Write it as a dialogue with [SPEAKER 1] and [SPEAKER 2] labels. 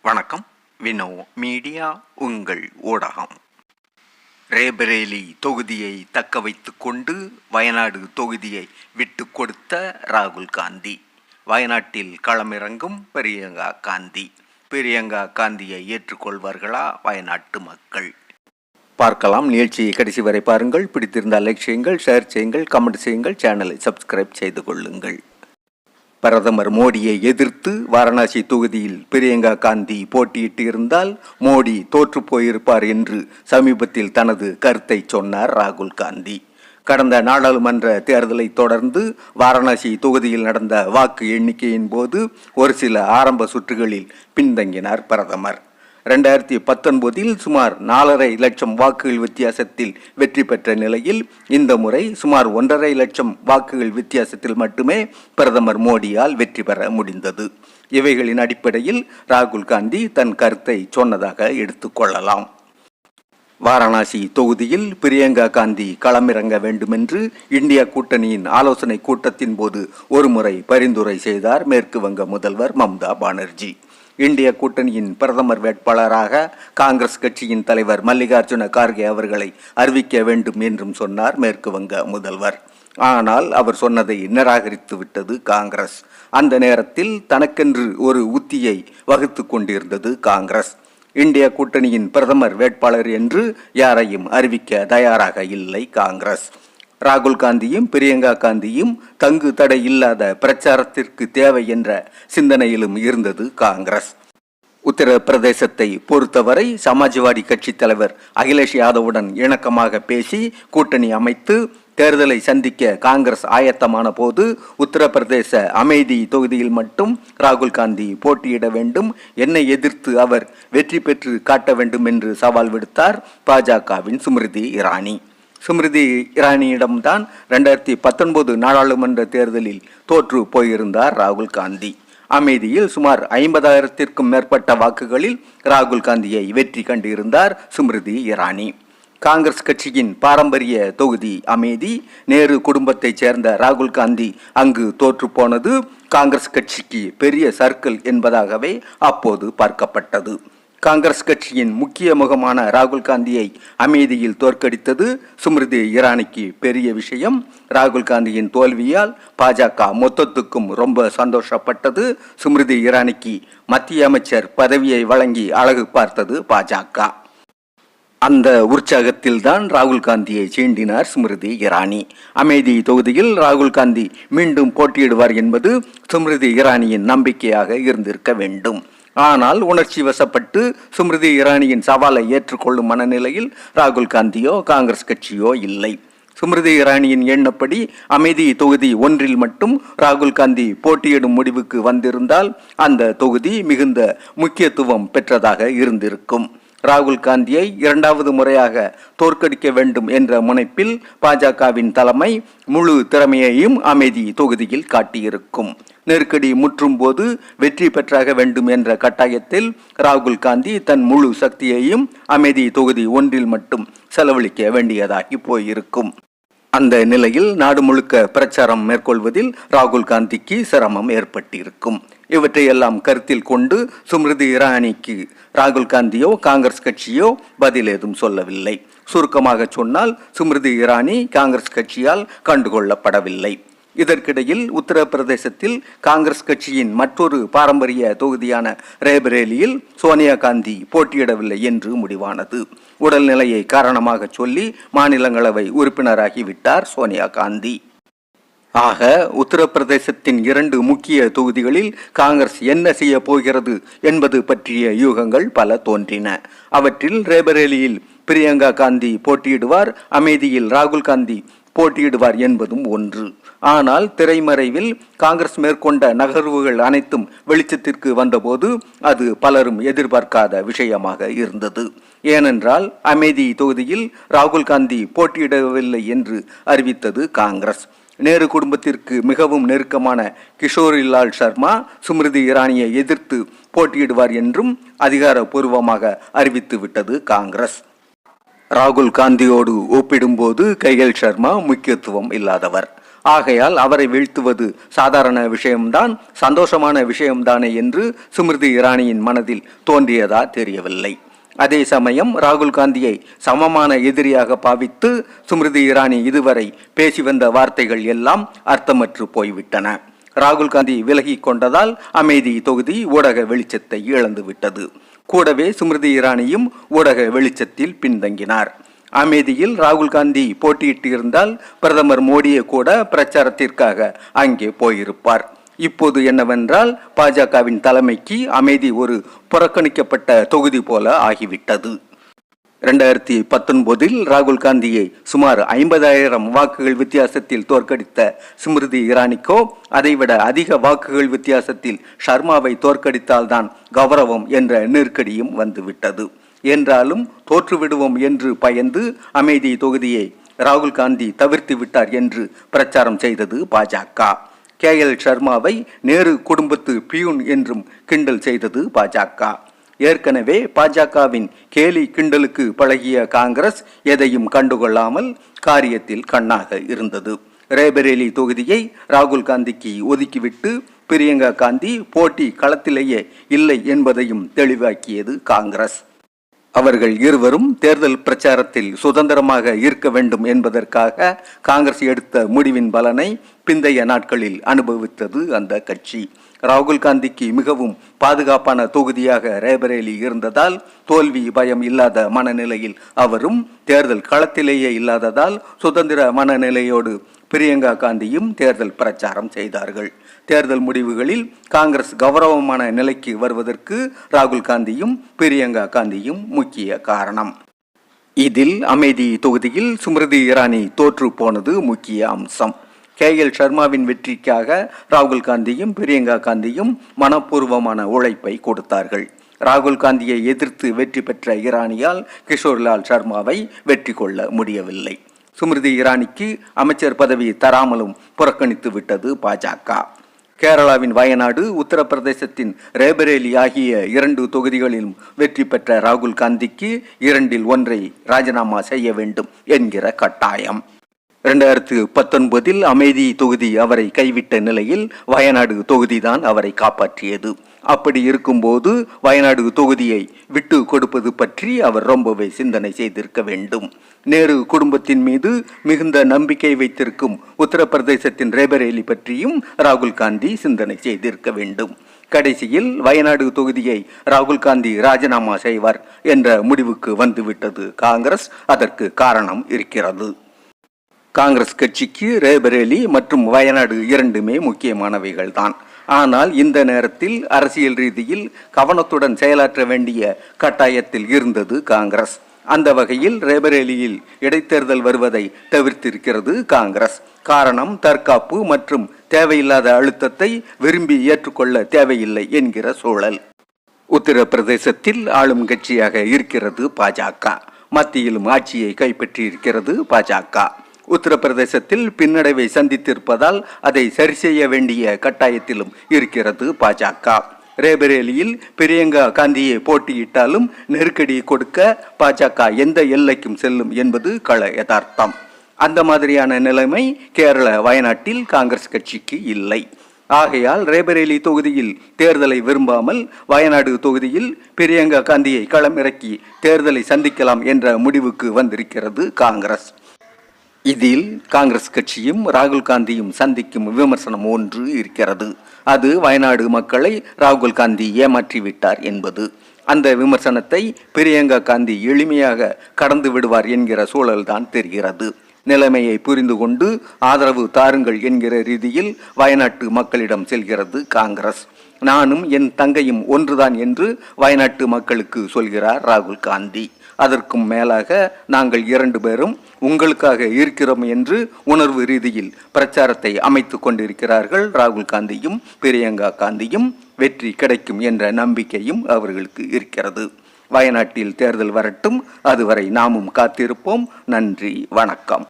[SPEAKER 1] வணக்கம். வினோ மீடியா உங்கள் ஊடகம். ரேபரேலி தொகுதியை தக்க வைத்துக் கொண்டு வயநாடு தொகுதியை விட்டு கொடுத்த ராகுல் காந்தி. வயநாட்டில் களமிறங்கும் பிரியங்கா காந்தி. பிரியங்கா காந்தியை ஏற்றுக்கொள்வார்களா வயநாட்டு மக்கள்? பார்க்கலாம். நிகழ்ச்சியை கடைசி வரை பாருங்கள். பிடித்திருந்தால் லைக் செய்யுங்கள், ஷேர் செய்யுங்கள், கமெண்ட் செய்யுங்கள், சேனலை சப்ஸ்கிரைப் செய்து கொள்ளுங்கள். பிரதமர் மோடியை எதிர்த்து வாரணாசி தொகுதியில் பிரியங்கா காந்தி போட்டியிட்டு இருந்தால் மோடி தோற்று போயிருப்பார் என்று சமீபத்தில் தனது கருத்தை சொன்னார் ராகுல் காந்தி. கடந்த நாடாளுமன்ற தேர்தலை தொடர்ந்து வாரணாசி தொகுதியில் நடந்த வாக்கு எண்ணிக்கையின் போது ஒரு சில ஆரம்ப சுற்றுகளில் பின்தங்கினார் பிரதமர். 2019 சுமார் 4.5 லட்சம் வாக்குகள் வித்தியாசத்தில் வெற்றி பெற்ற நிலையில் இந்த முறை சுமார் 1.5 லட்சம் வாக்குகள் வித்தியாசத்தில் மட்டுமே பிரதமர் மோடியால் வெற்றி பெற முடிந்தது. இவைகளின் அடிப்படையில் ராகுல் காந்தி தன் கருத்தை சொன்னதாக எடுத்துக்கொள்ளலாம். வாரணாசி தொகுதியில் பிரியங்கா காந்தி களமிறங்க வேண்டுமென்று இந்தியா கூட்டணியின் ஆலோசனை கூட்டத்தின் போது ஒருமுறை பரிந்துரை செய்தார் மேற்கு வங்க முதல்வர் மம்தா பானர்ஜி. இந்திய கூட்டணியின் பிரதமர் வேட்பாளராக காங்கிரஸ் கட்சியின் தலைவர் மல்லிகார்ஜுன கார்கே அவர்களை அறிவிக்க வேண்டும் என்றும் சொன்னார் மேற்கு வங்க முதல்வர். ஆனால் அவர் சொன்னதை நிராகரித்து விட்டது காங்கிரஸ். அந்த நேரத்தில் தனக்கென்று ஒரு உத்தியை வகுத்து கொண்டிருந்தது காங்கிரஸ். இந்திய கூட்டணியின் பிரதமர் வேட்பாளர் என்று யாரையும் அறிவிக்க தயாராக இல்லை காங்கிரஸ். ராகுல் காந்தியும் பிரியங்கா காந்தியும் தங்கு தடை இல்லாத பிரச்சாரத்திற்கு தேவை என்ற சிந்தனையிலும் இருந்தது காங்கிரஸ். உத்தரப்பிரதேசத்தை பொறுத்தவரை சமாஜ்வாடி கட்சி தலைவர் அகிலேஷ் யாதவுடன் இணக்கமாக பேசி கூட்டணி அமைத்து தேர்தலை சந்திக்க காங்கிரஸ் ஆயத்தமான போது உத்தரப்பிரதேச அமேதி தொகுதியில் மட்டும் ராகுல் காந்தி போட்டியிட வேண்டும், என்னை எதிர்த்து அவர் வெற்றி பெற்று காட்ட வேண்டும் என்று சவால் விடுத்தார் பாஜகவின் ஸ்மிருதி இரானி. ஸ்மிருதி இரானியிடம்தான் 2019 நாடாளுமன்ற தேர்தலில் தோற்று போயிருந்தார் ராகுல் காந்தி. அமேதியில் சுமார் 50,000த்திற்கும் மேற்பட்ட வாக்குகளில் ராகுல் காந்தியை வெற்றி கண்டிருந்தார் ஸ்மிருதி இரானி. காங்கிரஸ் கட்சியின் பாரம்பரிய தொகுதி அமேதி. நேரு குடும்பத்தைச் சேர்ந்த ராகுல் காந்தி அங்கு தோற்று போனது காங்கிரஸ் கட்சிக்கு பெரிய சர்க்கிள் என்பதாகவே அப்போது பார்க்கப்பட்டது. காங்கிரஸ் கட்சியின் முக்கிய முகமான ராகுல் காந்தியை அமேதியில் தோற்கடித்தது ஸ்மிருதி இரானிக்கு பெரிய விஷயம். ராகுல் காந்தியின் தோல்வியால் பாஜக மொத்தத்துக்கும் ரொம்ப சந்தோஷப்பட்டது. ஸ்மிருதி இரானிக்கு மத்திய அமைச்சர் பதவியை வழங்கி அழகு பார்த்தது பாஜக. அந்த உற்சாகத்தில் தான் ராகுல் காந்தியை சீண்டினார் ஸ்மிருதி இரானி. அமேதி தொகுதியில் ராகுல் காந்தி மீண்டும் போட்டியிடுவார் என்பது ஸ்மிருதி இரானியின் நம்பிக்கையாக இருந்திருக்க வேண்டும். ஆனால் உணர்ச்சி வசப்பட்டு ஸ்மிருதி இரானியின் சவாலை ஏற்றுக்கொள்ளும் மனநிலையில் ராகுல் காந்தியோ காங்கிரஸ் கட்சியோ இல்லை. ஸ்மிருதி இரானியின் எண்ணப்படி அமேதி தொகுதி 1 மட்டும் ராகுல் காந்தி போட்டியிடும் முடிவுக்கு வந்திருந்தால் அந்த தொகுதி மிகுந்த முக்கியத்துவம் பெற்றதாக இருந்திருக்கும். ராகுல் காந்தியை 2வது முறையாக தோற்கடிக்க வேண்டும் என்ற முனைப்பில் பாஜகவின் தலைமை முழு திறமையையும் அமேதி தொகுதியில் காட்டியிருக்கும். நெருக்கடி முற்றும் போது வெற்றி பெற்றாக வேண்டும் என்ற கட்டாயத்தில் ராகுல் காந்தி தன் முழு சக்தியையும் அமேதி தொகுதி 1 மட்டும் செலவழிக்க வேண்டியதாகி போயிருக்கும். அந்த நிலையில் நாடு முழுக்க பிரச்சாரம் மேற்கொள்வதில் ராகுல் காந்திக்கு சிரமம் ஏற்பட்டிருக்கும். இவற்றையெல்லாம் கருத்தில் கொண்டு ஸ்மிருதி இரானிக்கு ராகுல் காந்தியோ காங்கிரஸ் கட்சியோ பதில் ஏதும் சொல்லவில்லை. சுருக்கமாக சொன்னால் ஸ்மிருதி இரானி காங்கிரஸ் கட்சியால் கண்டுகொள்ளப்படவில்லை. இதற்கிடையில் உத்தரப்பிரதேசத்தில் காங்கிரஸ் கட்சியின் மற்றொரு பாரம்பரிய தொகுதியான ரேபரேலியில் சோனியா காந்தி போட்டியிடவில்லை என்று முடிவானது. உடல்நிலையை காரணமாக சொல்லி மாநிலங்களவை உறுப்பினராகிவிட்டார் சோனியா காந்தி. ஆக உத்தரப்பிரதேசத்தின் 2 முக்கிய தொகுதிகளில் காங்கிரஸ் என்ன செய்ய போகிறது என்பது பற்றிய யூகங்கள் பல தோன்றின. அவற்றில் ரேபரேலியில் பிரியங்கா காந்தி போட்டியிடுவார், அமேதியில் ராகுல் காந்தி போட்டியிடுவார் என்பதும் ஒன்று. ஆனால் திரைமறைவில் காங்கிரஸ் மேற்கொண்ட நகர்வுகள் அனைத்தும் வெளிச்சத்திற்கு வந்தபோது அது பலரும் எதிர்பார்க்காத விஷயமாக இருந்தது. ஏனென்றால் அமேதி தொகுதியில் ராகுல் காந்தி போட்டியிடவில்லை என்று அறிவித்தது காங்கிரஸ். நேரு குடும்பத்திற்கு மிகவும் நெருக்கமான கிஷோரிலால் சர்மா ஸ்மிருதி இரானியை எதிர்த்து போட்டியிடுவார் என்றும் அதிகாரப்பூர்வமாக அறிவித்து விட்டது காங்கிரஸ். ராகுல் காந்தியோடு ஒப்பிடும்போது கையல் சர்மா முக்கியத்துவம் இல்லாதவர். ஆகையால் அவரை வீழ்த்துவது சாதாரண விஷயம்தான், சந்தோஷமான விஷயம்தானே என்று ஸ்மிருதி இரானியின் மனதில் தோன்றியதா தெரியவில்லை. அதே சமயம் ராகுல் காந்தியை சமமான எதிரியாக பாவித்து ஸ்மிருதி இரானி இதுவரை பேசி வந்த வார்த்தைகள் எல்லாம் அர்த்தமற்று போய்விட்டன. ராகுல் காந்தி விலகி கொண்டதால் அமேதி தொகுதி ஊடக வெளிச்சத்தை இழந்து விட்டது. கூடவே ஸ்மிருதி இரானியும் ஊடக வெளிச்சத்தில் பின்தங்கினார். அமேதியில் ராகுல் காந்தி போட்டியிட்டு இருந்தால் பிரதமர் மோடியே கூட பிரச்சாரத்திற்காக அங்கே போயிருப்பார். இப்போது என்னவென்றால் பாஜகவின் தலைமைக்கு அமேதி ஒரு புறக்கணிக்கப்பட்ட தொகுதி போல ஆகிவிட்டது. 2019 ராகுல் காந்தியை சுமார் 50,000 வாக்குகள் வித்தியாசத்தில் தோற்கடித்த ஸ்மிருதி இரானிக்கோ அதைவிட அதிக வாக்குகள் வித்தியாசத்தில் ஷர்மாவை தோற்கடித்தால்தான் கௌரவம் என்ற நெருக்கடியும் வந்துவிட்டது. என்றாலும் தோற்றுவிடுவோம் என்று பயந்து அமேதி தொகுதியை ராகுல் காந்தி தவிர்த்து விட்டார் என்று பிரச்சாரம் செய்தது பாஜக. KL சர்மாவை நேரு குடும்பத்து பியூன் என்றும் கிண்டல் செய்தது பாஜக. ஏற்கனவே பாஜகவின் கேலி கிண்டலுக்கு பழகிய காங்கிரஸ் எதையும் கண்டுகொள்ளாமல் காரியத்தில் கண்ணாக இருந்தது. ரேபரேலி தொகுதியை ராகுல் காந்திக்கு ஒதுக்கிவிட்டு பிரியங்கா காந்தி போட்டி களத்திலேயே இல்லை என்பதையும் தெளிவாக்கியது காங்கிரஸ். அவர்கள் இருவரும் தேர்தல் பிரச்சாரத்தில் சுதந்திரமாக இருக்க வேண்டும் என்பதற்காக காங்கிரஸ் எடுத்த முடிவின் பலனை பிந்தைய நாட்களில் அனுபவித்தது அந்த கட்சி. ராகுல் காந்திக்கு மிகவும் பாதுகாப்பான தொகுதியாக ரேபரேலி இருந்ததால் தோல்வி பயம் இல்லாத மனநிலையில் அவரும் தேர்தல் களத்திலேயே இல்லாததால் சுதந்திர மனநிலையோடு பிரியங்கா காந்தியும் தேர்தல் பிரச்சாரம் செய்தார்கள். தேர்தல் முடிவுகளில் காங்கிரஸ் கௌரவமான நிலைக்கு வருவதற்கு ராகுல் காந்தியும் பிரியங்கா காந்தியும் முக்கிய காரணம். இதில் அமேதி தொகுதியில் ஸ்மிருதி இரானி தோற்று போனது முக்கிய அம்சம். KL சர்மாவின் வெற்றிக்காக ராகுல் காந்தியும் பிரியங்கா காந்தியும் மனப்பூர்வமான உழைப்பை கொடுத்தார்கள். ராகுல் காந்தியை எதிர்த்து வெற்றி பெற்ற இரானியால் கிஷோர்லால் சர்மாவை வெற்றி கொள்ள முடியவில்லை. ஸ்மிருதி இரானிக்கு அமைச்சர் பதவி தராமலும் புறக்கணித்து விட்டது பாஜக. கேரளாவின் வயநாடு, உத்தரப்பிரதேசத்தின் ரேபரேலி ஆகிய 2 தொகுதிகளிலும் வெற்றி பெற்ற ராகுல் காந்திக்கு 2இல் 1 ராஜினாமா செய்ய வேண்டும் என்கிற கட்டாயம். 2019 அமேதி தொகுதி அவரை கைவிட்ட நிலையில் வயநாடு தொகுதிதான் அவரை காப்பாற்றியது. அப்படி இருக்கும்போது வயநாடு தொகுதியை விட்டு கொடுப்பது பற்றி அவர் ரொம்பவே சிந்தனை செய்திருக்க வேண்டும். நேரு குடும்பத்தின் மீது மிகுந்த நம்பிக்கை வைத்திருக்கும் உத்தரப்பிரதேசத்தின் ரேபரேலி பற்றியும் ராகுல் காந்தி சிந்தனை செய்திருக்க வேண்டும். கடைசியில் வயநாடு தொகுதியை ராகுல் காந்தி ராஜினாமா செய்வார் என்ற முடிவுக்கு வந்துவிட்டது காங்கிரஸ். அதற்கு காரணம் இருக்கிறது. காங்கிரஸ் கட்சிக்கு ரேபரேலி மற்றும் வயநாடு 2மே முக்கியமானவைகள் தான். ஆனால் இந்த நேரத்தில் அரசியல் ரீதியில் கவனத்துடன் செயலாற்ற வேண்டிய கட்டாயத்தில் இருந்தது காங்கிரஸ். அந்த வகையில் ரேபரேலியில் இடைத்தேர்தல் வருவதை தவிர்த்திருக்கிறது காங்கிரஸ். காரணம், தற்காப்பு மற்றும் தேவையில்லாத அழுத்தத்தை விரும்பி ஏற்றுக்கொள்ள தேவையில்லை என்கிற சூழல். உத்தரப்பிரதேசத்தில் ஆளும் கட்சியாக இருக்கிறது பாஜக. மத்தியிலும் ஆட்சியை கைப்பற்றி இருக்கிறது பாஜக. உத்தரப்பிரதேசத்தில் பின்னடைவை சந்தித்திருப்பதால் அதை சரி செய்ய வேண்டிய கட்டாயத்திலும் இருக்கிறது பாஜக. ரேபரேலியில் பிரியங்கா காந்தியை போட்டியிட்டாலும் நெருக்கடி கொடுக்க பாஜக எந்த எல்லைக்கும் செல்லும் என்பது கள யதார்த்தம். அந்த மாதிரியான நிலைமை கேரள வயநாட்டில் காங்கிரஸ் கட்சிக்கு இல்லை. ஆகையால் ரேபரேலி தொகுதியில் தேர்தலை விரும்பாமல் வயநாடு தொகுதியில் பிரியங்கா காந்தியை களமிறக்கி தேர்தலை சந்திக்கலாம் என்ற முடிவுக்கு வந்திருக்கிறது காங்கிரஸ். இதில் காங்கிரஸ் கட்சியும் ராகுல் காந்தியும் சந்திக்கும் விமர்சனம் ஒன்று இருக்கிறது. அது வயநாடு மக்களை ராகுல் காந்தி ஏமாற்றிவிட்டார் என்பது. அந்த விமர்சனத்தை பிரியங்கா காந்தி எளிமையாக கடந்து விடுவார் என்கிற சூழல்தான் தெரிகிறது. நிலைமையை புரிந்து கொண்டு ஆதரவு தாருங்கள் என்கிற ரீதியில் வயநாட்டு மக்களிடம் செல்கிறது காங்கிரஸ். நானும் என் தங்கையும் ஒன்றுதான் என்று வயநாட்டு மக்களுக்கு சொல்கிறார் ராகுல் காந்தி. அதற்கும் மேலாக நாங்கள் 2 பேரும் உங்களுக்காக இருக்கிறோம் என்று உணர்வு ரீதியில் பிரச்சாரத்தை அமைத்து கொண்டிருக்கிறார்கள் ராகுல் காந்தியும் பிரியங்கா காந்தியும். வெற்றி கிடைக்கும் என்ற நம்பிக்கையும் அவர்களுக்கு இருக்கிறது. வயநாட்டில் தேர்தல் வரட்டும். அதுவரை நாமும் காத்திருப்போம். நன்றி, வணக்கம்.